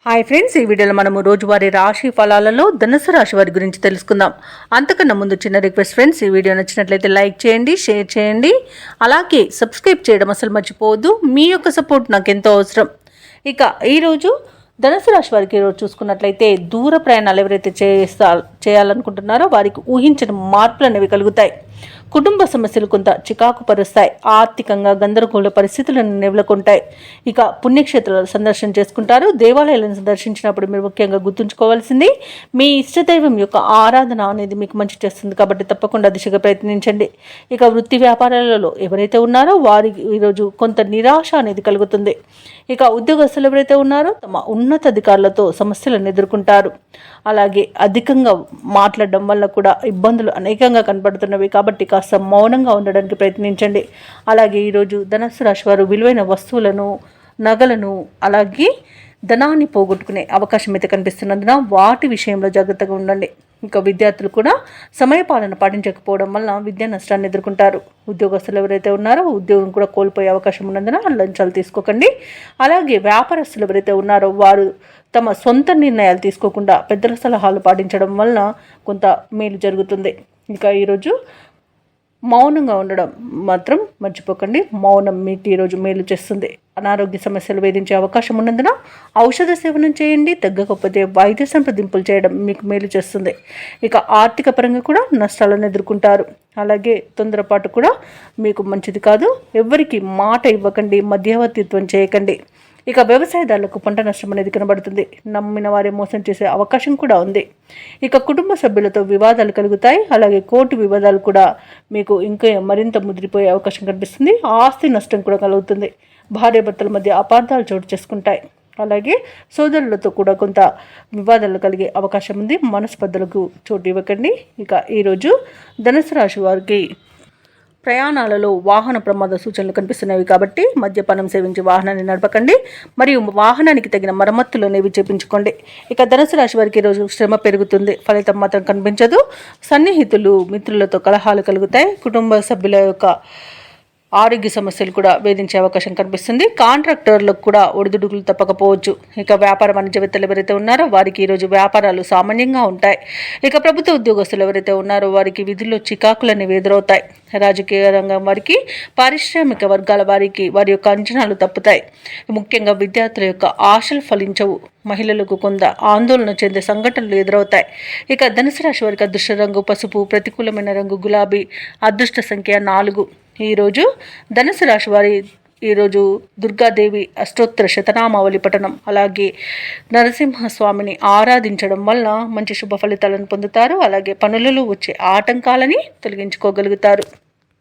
Hi friends, ఈ వీడియోలో మనము రోజువారీ రాశి ఫలాలలో ధనుసు రాశి వారి గురించి తెలుసుకుందాం. అంతకన్నా ముందు చిన్న రిక్వెస్ట్ ఫ్రెండ్స్, ఈ వీడియో నచ్చినట్లయితే లైక్ చేయండి, షేర్ చేయండి, అలాగే సబ్స్క్రైబ్ చేయడం అసలు మర్చిపోవద్దు. మీ యొక్క సపోర్ట్ నాకు ఎంతో అవసరం. ఇక ఈరోజు ధనుసు రాశి వారికి ఈరోజు చూసుకున్నట్లయితే దూర ప్రయాణాలు ఎవరైతే చేయాలనుకుంటున్నారో వారికి ఊహించిన మార్పులు అనేవి కలుగుతాయి. కుటుంబ సమస్యలు కొంత చికాకు పరుస్తాయి. ఆర్థికంగా గందరగోళ పరిస్థితులను నెలకొంటాయి. ఇక పుణ్యక్షేత్రాలు సందర్శన చేసుకుంటారు. దేవాలయాలను సందర్శించినప్పుడు మీరు ముఖ్యంగా గుర్తుంచుకోవాల్సింది మీ ఇష్టదైవం యొక్క ఆరాధన అనేది మీకు మంచి చేస్తుంది కాబట్టి తప్పకుండా దిశగా ప్రయత్నించండి. ఇక వృత్తి వ్యాపారాలలో ఎవరైతే ఉన్నారో వారికి ఈరోజు కొంత నిరాశ అనేది కలుగుతుంది. ఇక ఉద్యోగస్తులు ఎవరైతే ఉన్నారో తమ ఉన్నతాధికారులతో సమస్యలను ఎదుర్కొంటారు. అలాగే అధికంగా మాట్లాడడం వల్ల కూడా ఇబ్బందులు అనేకంగా కనబడుతున్నవి కాబట్టి కాస్త మౌనంగా ఉండడానికి ప్రయత్నించండి. అలాగే ఈరోజు ధనుసు రాశి వారు విలువైన వస్తువులను, నగలను, అలాగే ధనాన్ని పోగొట్టుకునే అవకాశం అయితే కనిపిస్తున్నందున వాటి విషయంలో జాగ్రత్తగా ఉండండి. ఇంకా విద్యార్థులు కూడా సమయపాలన పాటించకపోవడం వల్ల విద్యా నష్టాన్ని ఎదుర్కొంటారు. ఉద్యోగస్తులు ఎవరైతే ఉన్నారో ఉద్యోగం కూడా కోల్పోయే అవకాశం ఉన్నందున లంచాలు తీసుకోకండి. అలాగే వ్యాపారస్తులు ఎవరైతే ఉన్నారో వారు తమ సొంత నిర్ణయాలు తీసుకోకుండా పెద్దల సలహాలు పాటించడం వలన కొంత మేలు జరుగుతుంది. ఇంకా ఈరోజు మౌనంగా ఉండడం మాత్రం మర్చిపోకండి. మౌనం మీకు ఈరోజు మేలు చేస్తుంది. అనారోగ్య సమస్యలు వేధించే అవకాశం ఉన్నందున ఔషధ సేవనం చేయండి. తగ్గకపోతే వైద్య సంప్రదింపులు చేయడం మీకు మేలు చేస్తుంది. ఇక ఆర్థిక పరంగా కూడా నష్టాలను ఎదుర్కొంటారు. అలాగే తొందరపాటు కూడా మీకు మంచిది కాదు. ఎవరికి మాట ఇవ్వకండి, మధ్యవర్తిత్వం చేయకండి. ఇక వ్యవసాయదారులకు పంట నష్టం అనేది కనబడుతుంది. నమ్మిన వారే మోసం చేసే అవకాశం కూడా ఉంది. ఇక కుటుంబ సభ్యులతో వివాదాలు కలుగుతాయి. అలాగే కోర్టు వివాదాలు కూడా మీకు ఇంకా మరింత ముదిరిపోయే అవకాశం కనిపిస్తుంది. ఆస్తి నష్టం కూడా కలుగుతుంది. భార్యాభర్తల మధ్య అపార్థాలు చోటు చేసుకుంటాయి. అలాగే సోదరులతో కూడా కొంత వివాదాలు కలిగే అవకాశం ఉంది. మనస్పర్ధలకు చోటు ఇవ్వకండి. ఇక ఈరోజు ధనుసు రాశి వారికి ప్రయాణాలలో వాహన ప్రమాద సూచనలు కనిపిస్తున్నాయి కాబట్టి మద్యపానం సేవించి వాహనాన్ని నడపకండి. మరియు వాహనానికి తగిన మరమ్మతులు అనేవి చేపించుకోండి. ఇక ధనుసు రాశి వారికి ఈరోజు శ్రమ పెరుగుతుంది, ఫలితం మాత్రం కనిపించదు. సన్నిహితులు, మిత్రులతో కలహాలు కలుగుతాయి. కుటుంబ సభ్యుల యొక్క ఆరోగ్య సమస్యలు కూడా వేధించే అవకాశం కనిపిస్తుంది. కాంట్రాక్టర్లకు కూడా ఒడిదుడుకులు తప్పకపోవచ్చు. ఇక వ్యాపార వాణిజ్యవేత్తలు ఎవరైతే ఉన్నారో వారికి ఈరోజు వ్యాపారాలు సామాన్యంగా ఉంటాయి. ఇక ప్రభుత్వ ఉద్యోగస్తులు ఎవరైతే ఉన్నారో వారికి విధుల్లో చికాకులు అనేవి ఎదురవుతాయి. రాజకీయ రంగం వారికి, పారిశ్రామిక వర్గాల వారికి వారి యొక్క అంచనాలు తప్పుతాయి. ముఖ్యంగా విద్యార్థుల యొక్క ఆశలు ఫలించవు. మహిళలకు కొంత ఆందోళన చెందే సంఘటనలు ఎదురవుతాయి. ఇక ధనుసు రాశి వారికి అదృష్ట రంగు పసుపు, ప్రతికూలమైన రంగు గులాబీ, అదృష్ట సంఖ్య 4. ఈరోజు ధనుసు రాశి వారి ఈరోజు దుర్గాదేవి అష్టోత్తర శతనామావళి పఠనం, అలాగే నరసింహస్వామిని ఆరాధించడం వల్ల మంచి శుభ ఫలితాలను పొందుతారు. అలాగే పనులలో వచ్చే ఆటంకాలని తొలగించుకోగలుగుతారు.